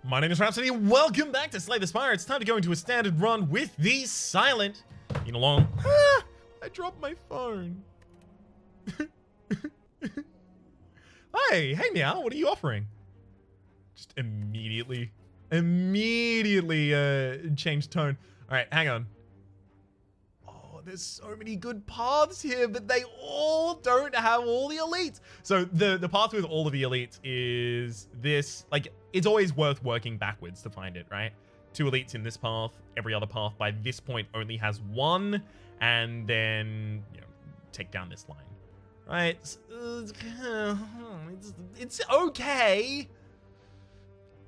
My name is Rhapsody, welcome back to Slay the Spire. It's time to go into a standard run with the Silent. Been along. Ah, I dropped my phone. Hey Meow, what are you offering? Just immediately changed tone. Alright, hang on. Oh, there's so many good paths here, but they all don't have all the elites. So the path with all of the elites is this, like, it's always worth working backwards to find it, right? 2 elites in this path, every other path by this point only has 1, and then, you know, take down this line, right? It's okay.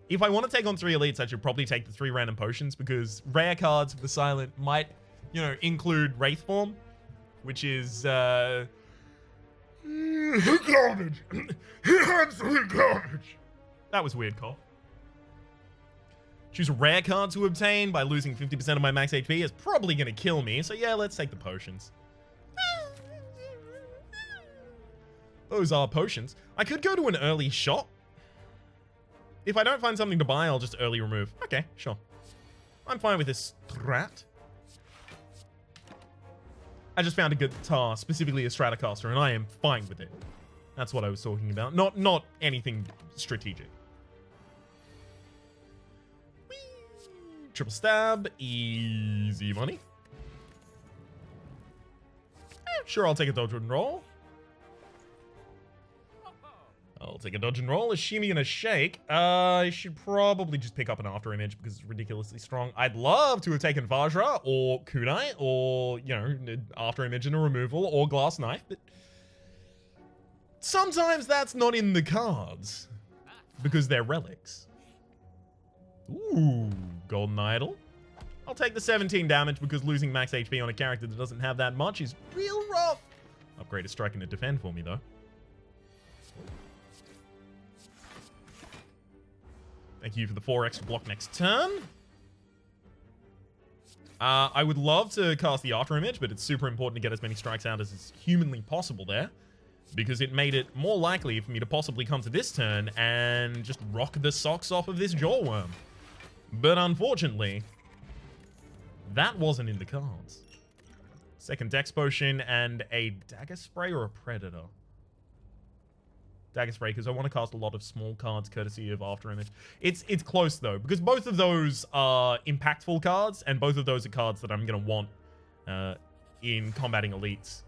If I want to take on 3 elites, I should probably take the 3 random potions, because rare cards for the Silent might, you know, include Wraith Form, which is, garbage. Absolute garbage. That was weird, Cole. Choose a rare card to obtain by losing 50% of my max HP is probably going to kill me, so yeah, let's take the potions. Those are potions. I could go to an early shot. If I don't find something to buy, I'll just early remove. Okay, sure. I'm fine with this strat. I just found a guitar, specifically a Stratocaster, and I am fine with it. That's what I was talking about. Not anything strategic. Whee! Triple stab, easy money. Sure, I'll take a dodge and roll. I'll take a dodge and roll, a shimmy and a shake. I should probably just pick up an after image because it's ridiculously strong. I'd love to have taken Vajra or Kunai or, you know, after image and a removal or glass knife, but sometimes that's not in the cards because they're relics. Ooh, golden idol. I'll take the 17 damage because losing max HP on a character that doesn't have that much is real rough. Upgrade a strike and a defend for me though. Thank you for the 4 extra block next turn. I would love to cast the after image, but it's super important to get as many strikes out as is humanly possible there, because it made it more likely for me to possibly come to this turn and just rock the socks off of this Jawworm. But unfortunately, that wasn't in the cards. Second Dex Potion and a Dagger Spray or a Predator? Dagger Spray, because I want to cast a lot of small cards courtesy of After Image. It's close though, because both of those are impactful cards, and both of those are cards that I'm going to want in combating elites.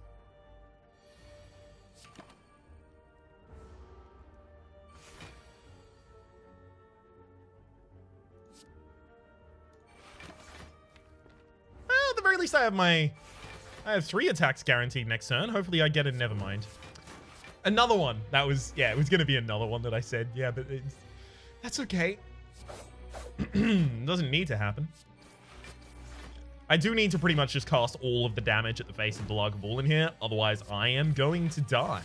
Well, at the very least I have 3 attacks guaranteed next turn. Hopefully I get it, never mind. Another one. That was, yeah, it was going to be another one that I said. Yeah, but that's okay. Doesn't need to happen. I do need to pretty much just cast all of the damage at the face of the Lagavulin in here. Otherwise, I am going to die.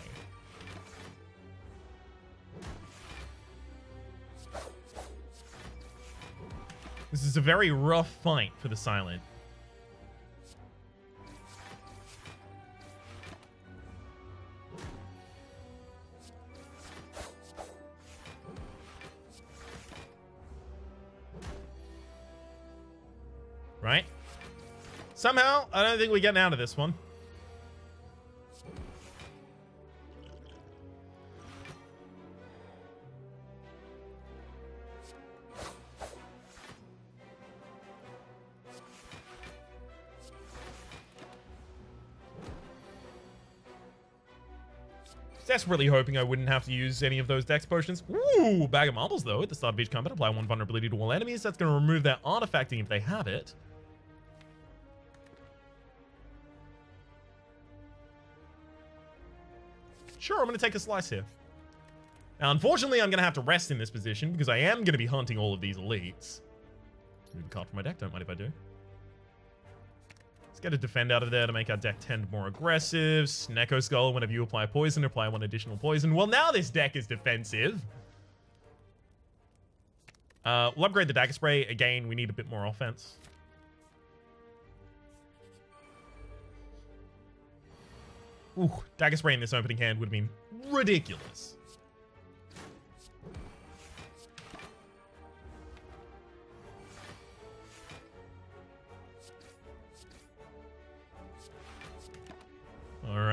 This is a very rough fight for the Silent. Right? Somehow, I don't think we're getting out of this one. Desperately hoping I wouldn't have to use any of those Dex Potions. Ooh, Bag of Marbles though. At the start of each combat, apply 1 vulnerability to all enemies. That's going to remove their artifacting if they have it. Sure, I'm going to take a slice here. Now, unfortunately, I'm going to have to rest in this position because I am going to be hunting all of these elites. Move a card from my deck, don't mind if I do. Let's get a defend out of there to make our deck tend more aggressive. Snecko Skull, whenever you apply poison, apply 1 additional poison. Well, now this deck is defensive. We'll upgrade the Dagger Spray. Again, we need a bit more offense. Ooh, Dagger Spray in this opening hand would have been ridiculous.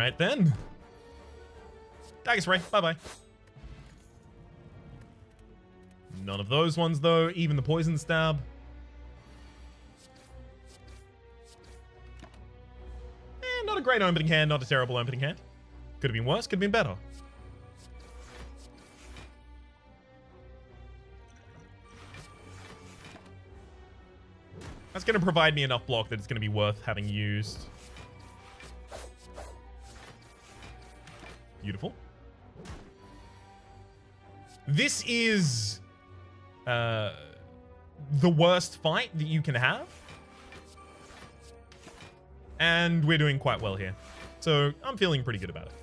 right then. Dagger Spray, bye-bye. None of those ones, though. Even the Poison Stab. Not a great opening hand, not a terrible opening hand. Could have been worse, could have been better. That's going to provide me enough block that it's going to be worth having used. Beautiful. This is the worst fight that you can have. And we're doing quite well here. So I'm feeling pretty good about it.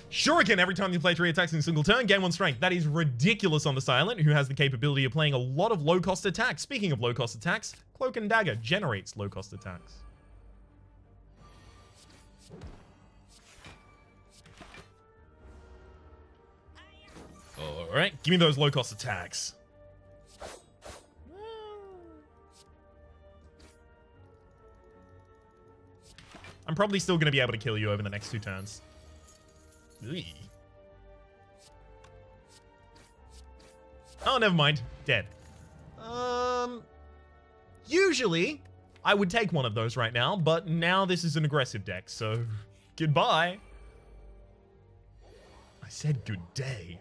Shuriken every time you play 3 attacks in a single turn, gain 1 strength. That is ridiculous on the Silent, who has the capability of playing a lot of low-cost attacks. Speaking of low-cost attacks, Cloak and Dagger generates low-cost attacks. Alright, give me those low-cost attacks. I'm probably still going to be able to kill you over the next 2 turns. Ugh. Oh, never mind. Dead. Usually, I would take one of those right now, but now this is an aggressive deck, so goodbye. I said good day.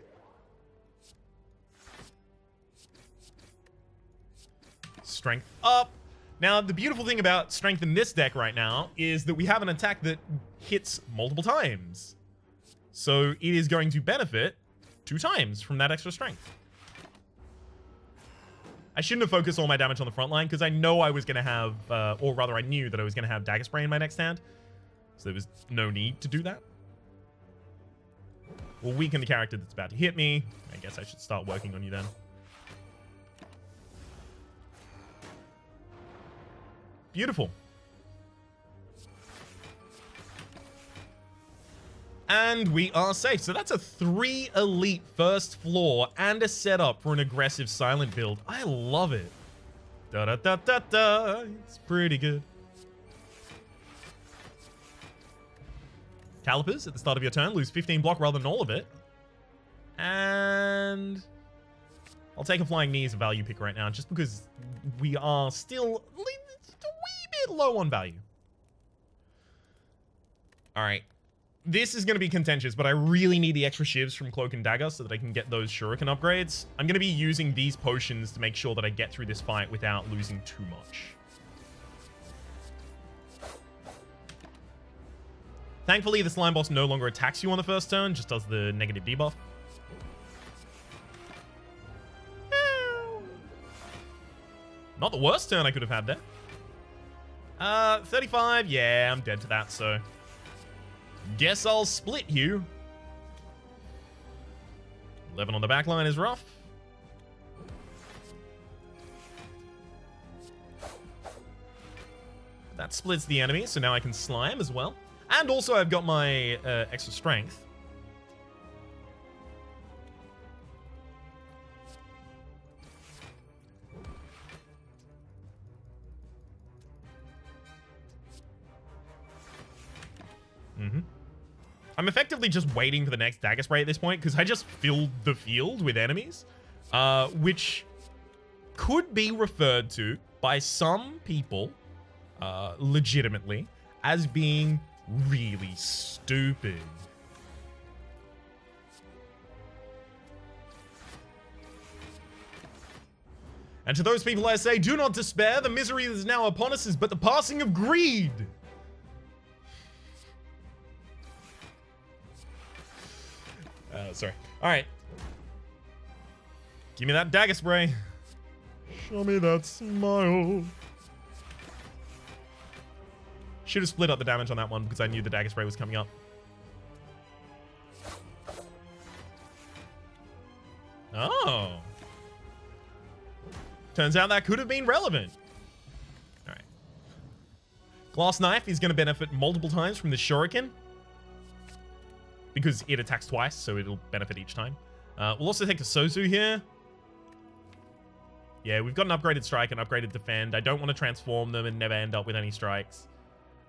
Strength up. Now, the beautiful thing about strength in this deck right now is that we have an attack that hits multiple times. So it is going to benefit 2 times from that extra strength. I shouldn't have focused all my damage on the front line because I know I was going to have, or rather I knew that I was going to have Dagger Spray in my next hand. So there was no need to do that. We'll weaken the character that's about to hit me. I guess I should start working on you then. Beautiful. And we are safe. So that's a 3 elite first floor and a setup for an aggressive Silent build. I love it. Da-da-da-da-da. It's pretty good. Calipers at the start of your turn. Lose 15 block rather than all of it. And I'll take a Flying Knee as a value pick right now, just because we are still a wee bit low on value. All right. This is going to be contentious, but I really need the extra shivs from Cloak and Dagger so that I can get those Shuriken upgrades. I'm going to be using these potions to make sure that I get through this fight without losing too much. Thankfully, the slime boss no longer attacks you on the first turn, just does the negative debuff. Not the worst turn I could have had there. 35, yeah, I'm dead to that, so guess I'll split you. 11 on the back line is rough. That splits the enemy, so now I can slime as well. And also I've got my extra strength. I'm effectively just waiting for the next Dagger Spray at this point, because I just filled the field with enemies, which could be referred to by some people, legitimately, as being really stupid. And to those people I say, do not despair, the misery that is now upon us is but the passing of greed. Sorry. All right. Give me that Dagger Spray. Show me that smile. Should have split up the damage on that one because I knew the Dagger Spray was coming up. Oh. Turns out that could have been relevant. All right. Glass Knife is going to benefit multiple times from the Shuriken, because it attacks twice, so it'll benefit each time. We'll also take the Sozu here. Yeah, we've got an upgraded strike and upgraded defend. I don't want to transform them and never end up with any strikes.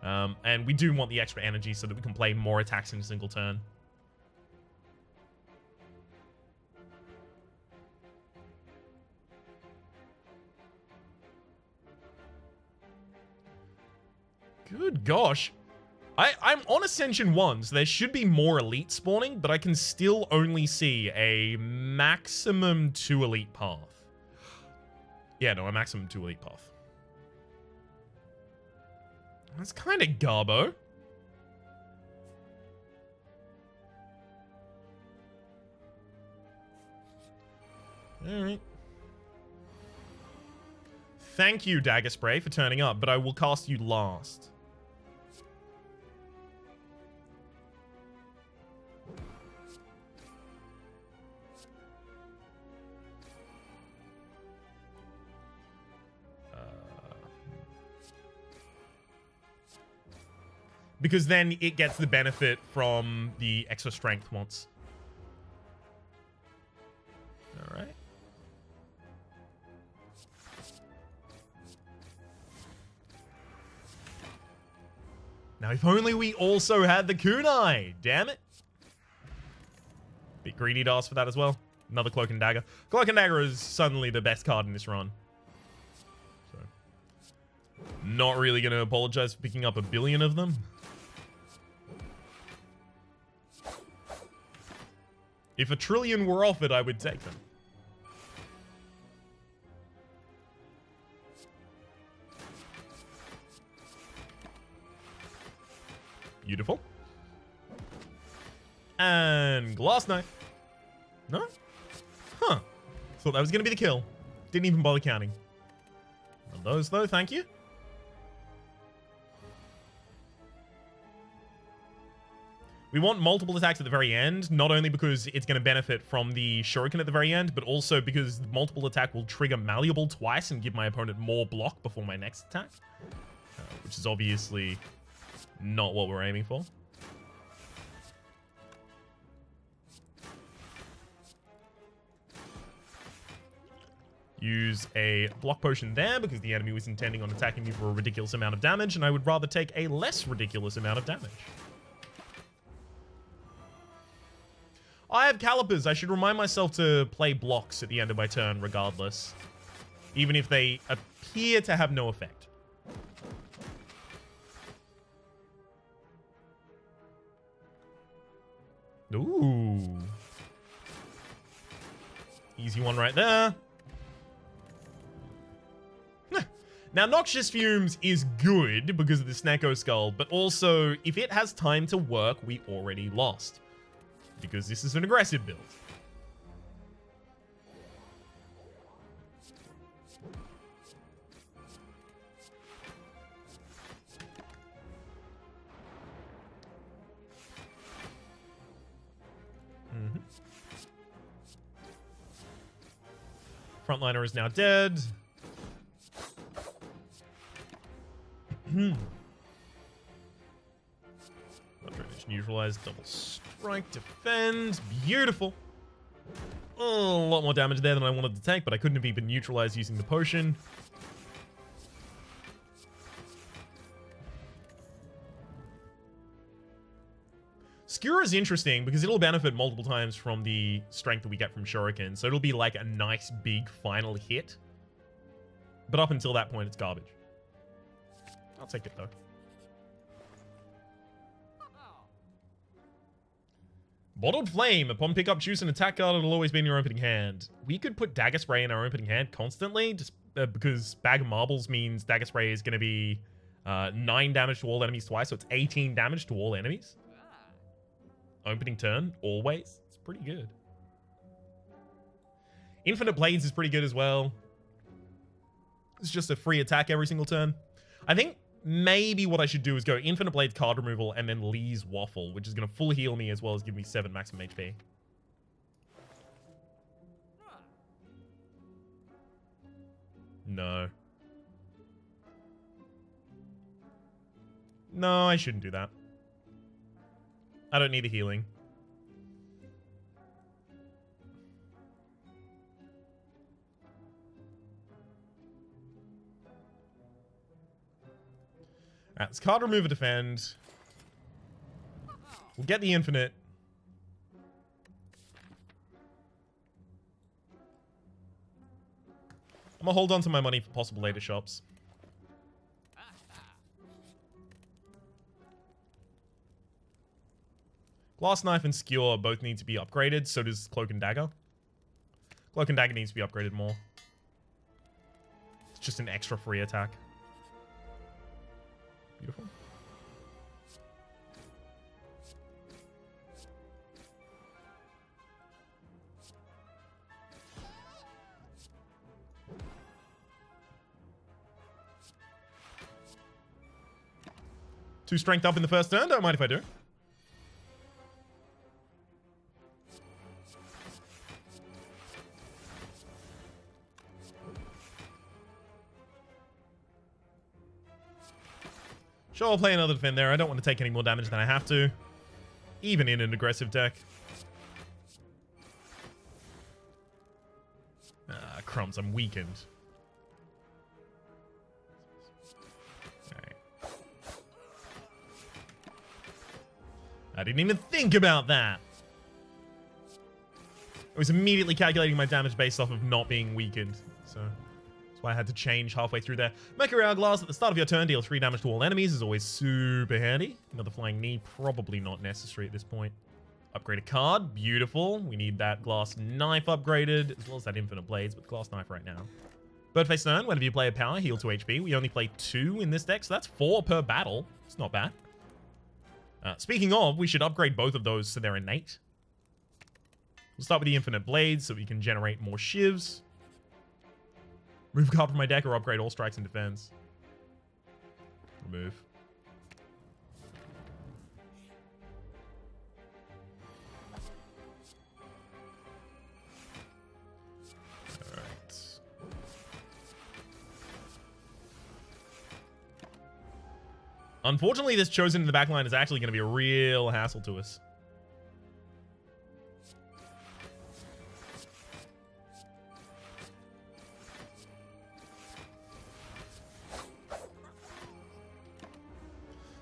And we do want the extra energy so that we can play more attacks in a single turn. Good gosh. I'm on Ascension 1, so there should be more elite spawning, but I can still only see a maximum 2 elite path. Yeah, no, a maximum 2 elite path. That's kind of garbo. Alright. Thank you, Dagger Spray, for turning up, but I will cast you last. Because then it gets the benefit from the extra strength once. Alright. Now, if only we also had the kunai. Damn it. Bit greedy to ask for that as well. Another Cloak and Dagger. Cloak and Dagger is suddenly the best card in this run. So, not really going to apologize for picking up a billion of them. If a trillion were offered, I would take them. Beautiful. And Glass Knife. No? Huh. Thought that was going to be the kill. Didn't even bother counting. Not those, though, thank you. We want multiple attacks at the very end, not only because it's going to benefit from the Shuriken at the very end, but also because multiple attack will trigger Malleable twice and give my opponent more block before my next attack. Which is obviously not what we're aiming for. Use a block potion there because the enemy was intending on attacking me for a ridiculous amount of damage, and I would rather take a less ridiculous amount of damage. I have calipers. I should remind myself to play blocks at the end of my turn regardless. Even if they appear to have no effect. Ooh. Easy one right there. Now, Noxious Fumes is good because of the Snecko Skull, but also, if it has time to work, we already lost. Because this is an aggressive build. Frontliner is now dead. Drainage neutralized, double strike, defend. Beautiful. Oh, a lot more damage there than I wanted to take, but I couldn't have even neutralized using the potion. Skewer is interesting because it'll benefit multiple times from the strength that we get from Shuriken, so it'll be like a nice big final hit. But up until that point, it's garbage. I'll take it though. Bottled Flame. Upon pickup, choose an attack card. It'll always be in your opening hand. We could put Dagger Spray in our opening hand constantly, just because Bag of Marbles means Dagger Spray is going to be 9 damage to all enemies twice, so it's 18 damage to all enemies. Opening turn, always. It's pretty good. Infinite Blades is pretty good as well. It's just a free attack every single turn. I think maybe what I should do is go Infinite Blades card removal and then Lee's Waffle, which is going to full heal me as well as give me 7 maximum HP. No. No, I shouldn't do that. I don't need the healing. It's card remove or defend. We'll get the infinite. I'm gonna hold on to my money for possible later shops. Glass Knife and Skewer both need to be upgraded. So does Cloak and Dagger. Cloak and Dagger needs to be upgraded more. It's just an extra free attack. Beautiful. Two strength up in the first turn. Don't mind if I do. Sure, I'll play another defend there. I don't want to take any more damage than I have to. Even in an aggressive deck. Ah, crumbs. I'm weakened. Right. I didn't even think about that. I was immediately calculating my damage based off of not being weakened. So... why I had to change halfway through there. Mercury Hourglass at the start of your turn, deal 3 damage to all enemies, is always super handy. Another Flying Knee, probably not necessary at this point. Upgrade a card, beautiful. We need that Glass Knife upgraded, as well as that Infinite Blades, but Glass Knife right now. Birdface Turn, whenever you play a power, heal 2 HP. We only play 2 in this deck, so that's 4 per battle. It's not bad. Speaking of, we should upgrade both of those so they're innate. We'll start with the Infinite Blades so we can generate more shivs. Remove a card from my deck or upgrade all strikes and defense. Remove. Alright. Unfortunately, this chosen in the backline is actually going to be a real hassle to us.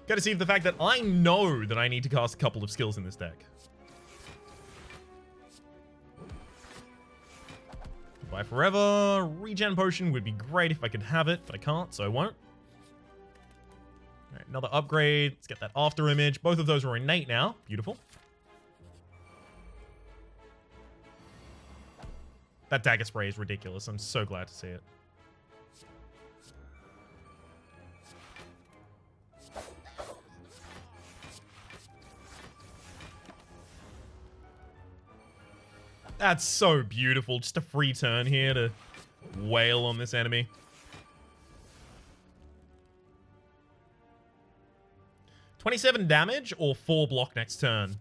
Courtesy of the fact that I know that I need to cast a couple of skills in this deck. Goodbye Forever. Regen Potion would be great if I could have it, but I can't, so I won't. Alright, another upgrade. Let's get that After Image. Both of those are innate now. Beautiful. That Dagger Spray is ridiculous. I'm so glad to see it. That's so beautiful. Just a free turn here to wail on this enemy. $27 damage or 4 block next turn?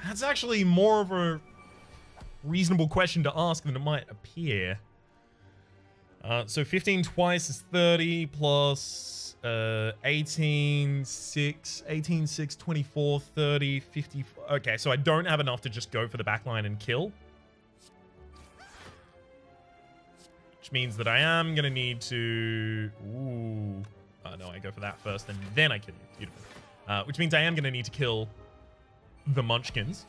That's actually more of a reasonable question to ask than it might appear. So 15 twice is 30 plus 18, 6, 18, 6, 24, 30, 50. Okay, so I don't have enough to just go for the backline and kill. Which means that I am going to need to... Ooh. No, I go for that first and then I kill you. Beautiful. Which means I am going to need to kill the Munchkins.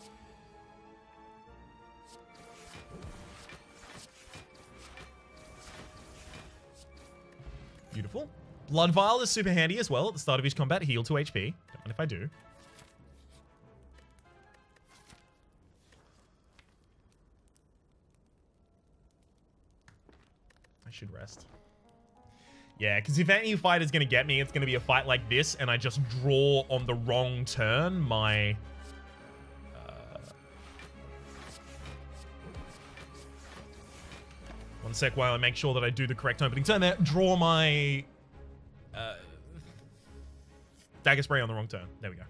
Beautiful. Blood Vial is super handy as well at the start of each combat. Heal 2 HP. Don't mind if I do. I should rest. Yeah, because if any fight is going to get me, it's going to be a fight like this, and I just draw on the wrong turn my... One sec while I make sure that I do the correct opening turn there. Draw my... Dagger Spray on the wrong turn. There we go.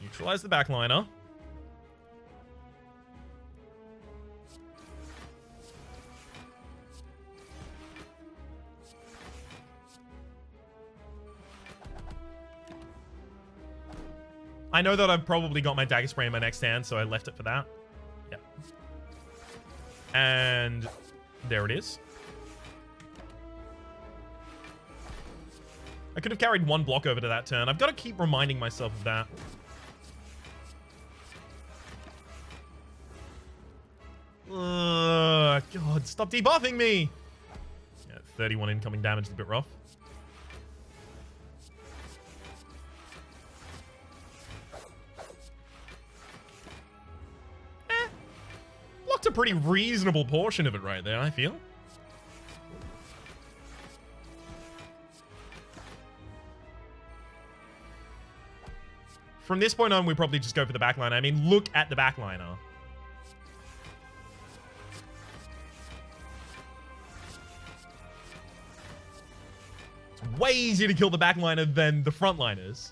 Neutralize the backliner. I know that I've probably got my Dagger Spray in my next hand, so I left it for that. Yep. And there it is. I could have carried one block over to that turn. I've got to keep reminding myself of that. God, stop debuffing me! Yeah, 31 incoming damage is a bit rough. Blocked a pretty reasonable portion of it right there, I feel. From this point on, we probably just go for the backliner. I mean, look at the backliner. It's way easier to kill the backliner than the frontliners.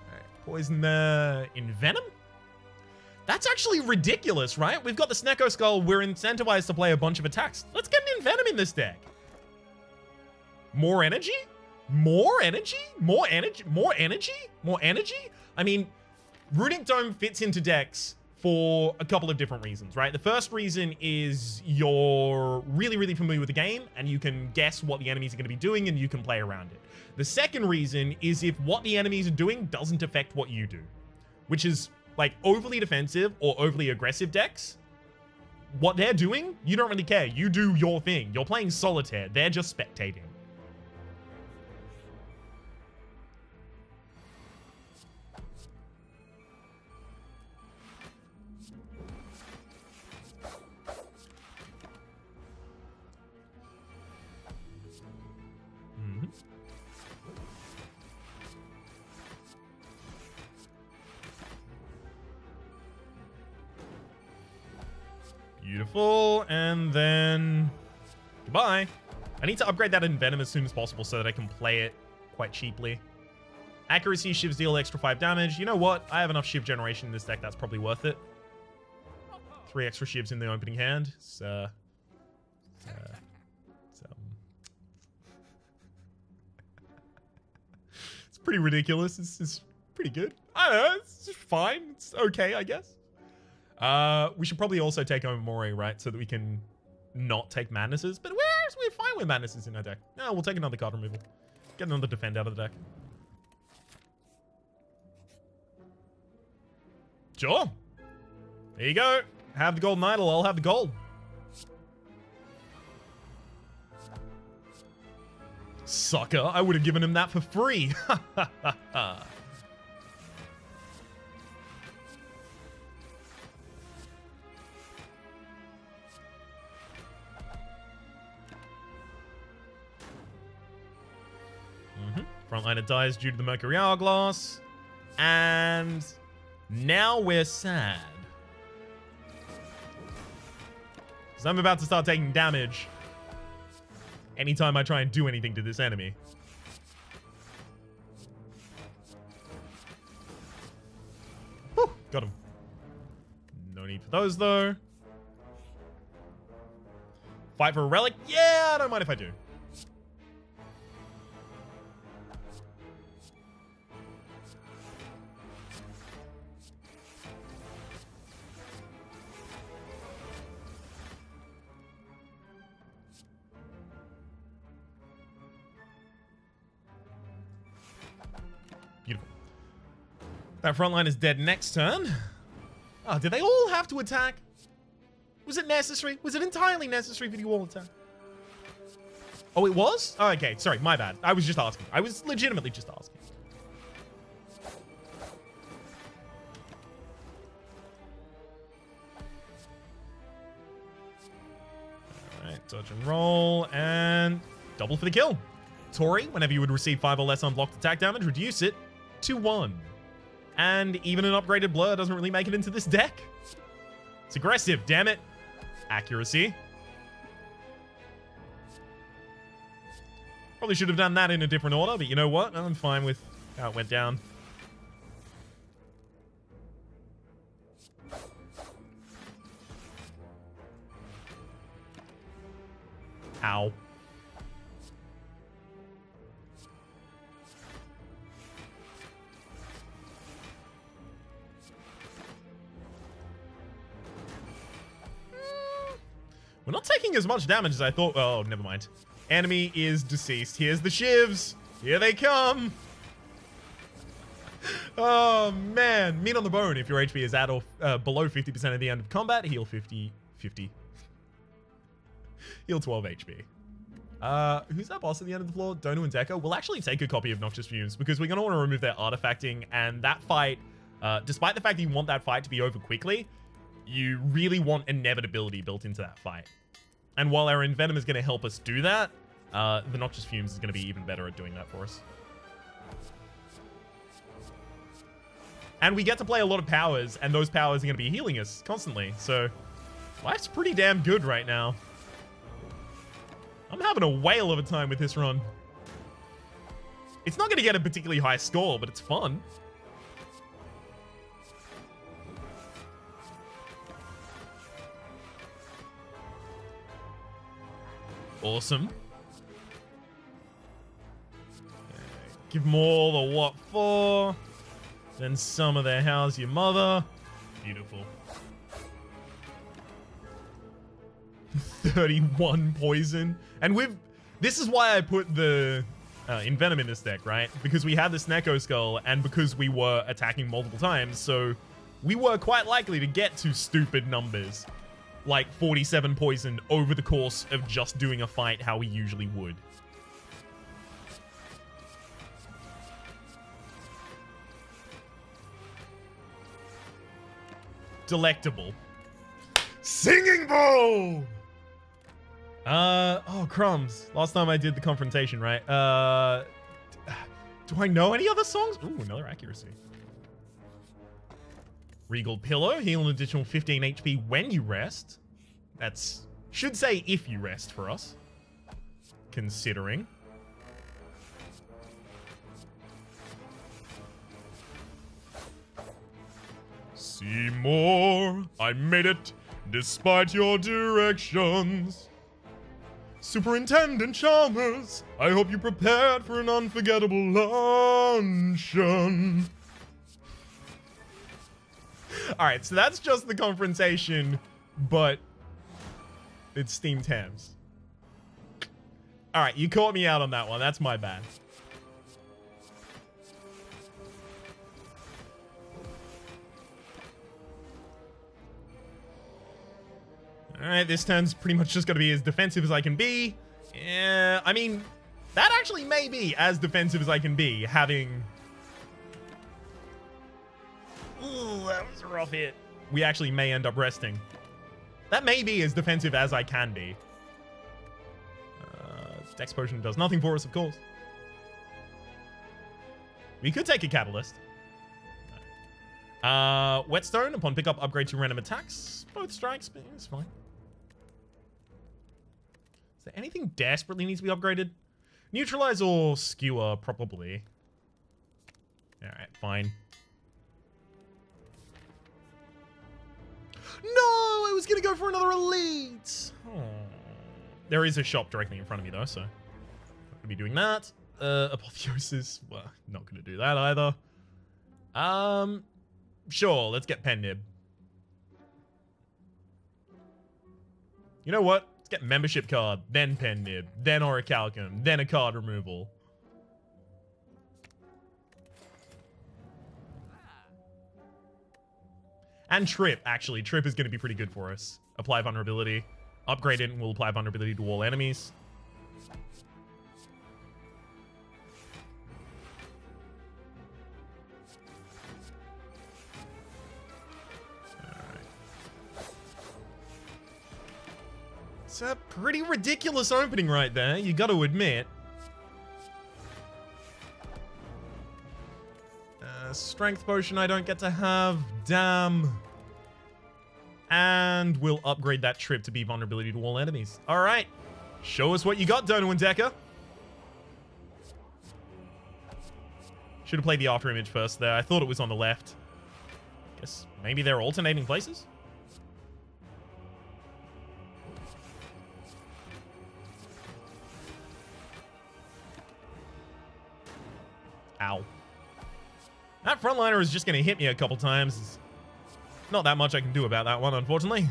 Alright, poison in Venom? That's actually ridiculous, right? We've got the Snecko Skull. We're incentivized to play a bunch of attacks. Let's get an Venom in this deck. More energy? More energy? More energy? More energy? More energy? I mean, Runic Dome fits into decks for a couple of different reasons, right? The first reason is you're really, really familiar with the game and you can guess what the enemies are going to be doing and you can play around it. The second reason is if what the enemies are doing doesn't affect what you do, which is like overly defensive or overly aggressive decks. What they're doing, you don't really care. You do your thing. You're playing solitaire. They're just spectating. Beautiful, and then goodbye. I need to upgrade that in Venom as soon as possible so that I can play it quite cheaply. Accuracy, shivs deal extra 5 damage. You know what? I have enough shiv generation in this deck. That's probably worth it. 3 extra shivs in the opening hand. It's pretty ridiculous. It's pretty good. I don't know. It's just fine. It's okay, I guess. We should probably also take Omori, right? So that we can not take Madnesses. But we're fine with Madnesses in our deck. No, we'll take another card removal. Get another defend out of the deck. Sure. There you go. Have the golden idol. I'll have the gold. Sucker. I would have given him that for free. Ha ha ha ha. Frontliner dies due to the Mercury Hourglass. And now we're sad. Because I'm about to start taking damage anytime I try and do anything to this enemy. Whew, got him. No need for those, though. Fight for a relic? Yeah, I don't mind if I do. Beautiful. That front line is dead next turn. Oh, did they all have to attack? Was it necessary? Was it entirely necessary for you all to attack? Oh, it was? Oh, okay. Sorry, my bad. I was just asking. I was legitimately just asking. Alright, dodge and roll, and double for the kill. Tori, whenever you would receive 5 or less unblocked attack damage, reduce it to 1. And even an upgraded Blur doesn't really make it into this deck. It's aggressive, damn it. Accuracy. Probably should have done that in a different order, but you know what? I'm fine with how it went down. Ow. We're not taking as much damage as I thought. Oh, never mind. Enemy is deceased. Here's the shivs. Here they come. Oh, man. Meat on the bone. If your HP is at or below 50% at the end of combat, heal 50. Heal 12 HP. Who's that boss at the end of the floor? Donu and Deco. We'll actually take a copy of Noxious Fumes because we're going to want to remove their artifacting, and that fight, despite the fact that you want that fight to be over quickly, you really want inevitability built into that fight. And while our Envenom is going to help us do that, the Noxious Fumes is going to be even better at doing that for us. And we get to play a lot of powers, and those powers are going to be healing us constantly. So life's pretty damn good right now. I'm having a whale of a time with this run. It's not going to get a particularly high score, but it's fun. Awesome. Give them all the what for. Then some of their how's your mother. Beautiful. 31 poison. And this is why I put the Envenom in this deck, right? Because we had this Neko Skull, and because we were attacking multiple times, so we were quite likely to get to stupid numbers. Like 47 poison over the course of just doing a fight how we usually would. Delectable. Singing bowl! Oh, crumbs. Last time I did the confrontation, right? Do I know any other songs? Ooh, another accuracy. Regal Pillow, heal an additional 15 HP when you rest. That's, should say if you rest for us. Considering. Seymour, I made it despite your directions. Superintendent Chalmers, I hope you prepared for an unforgettable luncheon. Alright, so that's just the confrontation, but it's steamed hams. Alright, you caught me out on that one. That's my bad. Alright, this turn's pretty much just going to be as defensive as I can be. Yeah, I mean, that actually may be as defensive as I can be, having... Ooh, that was a rough hit. We actually may end up resting. That may be as defensive as I can be. Dex Potion does nothing for us, of course. We could take a Catalyst. Whetstone, upon pickup, upgrade to random attacks. Both strikes, but it's fine. Is there anything desperately needs to be upgraded? Neutralize or Skewer, probably. Alright, fine. No, I was gonna go for another elite. Oh. There is a shop directly in front of me though, so not gonna be doing that. Apotheosis, well, not gonna do that either. Sure, let's get Pen Nib. You know what? Let's get Membership Card, then Pen Nib, then Orichalcum, then a card removal. And Trip, actually. Trip is going to be pretty good for us. Apply Vulnerability. Upgrade it and we'll apply Vulnerability to all enemies. It's a pretty ridiculous opening right there, you got to admit. Strength Potion I don't get to have. Damn. And we'll upgrade that Trip to be vulnerability to all enemies. All right. Show us what you got, Dono and Decker. Should have played the after image first there. I thought it was on the left. Guess maybe they're alternating places? Ow. That frontliner is just going to hit me a couple times. There's not that much I can do about that one, unfortunately.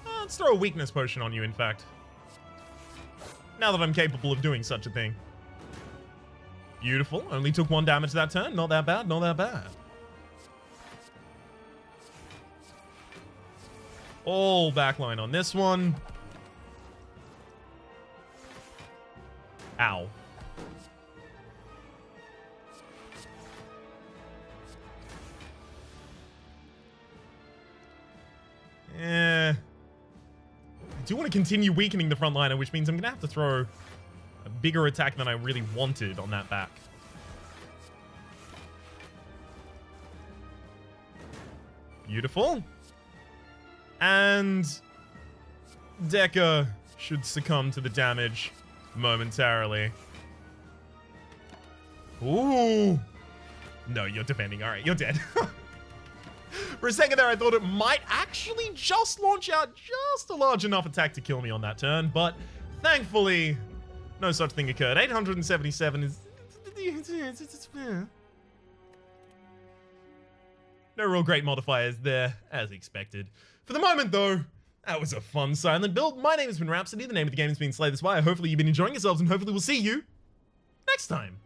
Let's throw a weakness potion on you, in fact. Now that I'm capable of doing such a thing. Beautiful. Only took 1 damage that turn. Not that bad, not that bad. All backline on this one. Ow. I do want to continue weakening the frontliner, which means I'm going to have to throw a bigger attack than I really wanted on that back. Beautiful. And Deca should succumb to the damage momentarily. Ooh. No, you're defending. All right, you're dead. For a second there, I thought it might actually just launch out just a large enough attack to kill me on that turn, but thankfully, no such thing occurred. 877 is... No real great modifiers there, as expected. For the moment, though, that was a fun silent build. My name has been Rhapsody. The name of the game has been Slay the Spire. Hopefully you've been enjoying yourselves, and hopefully we'll see you next time.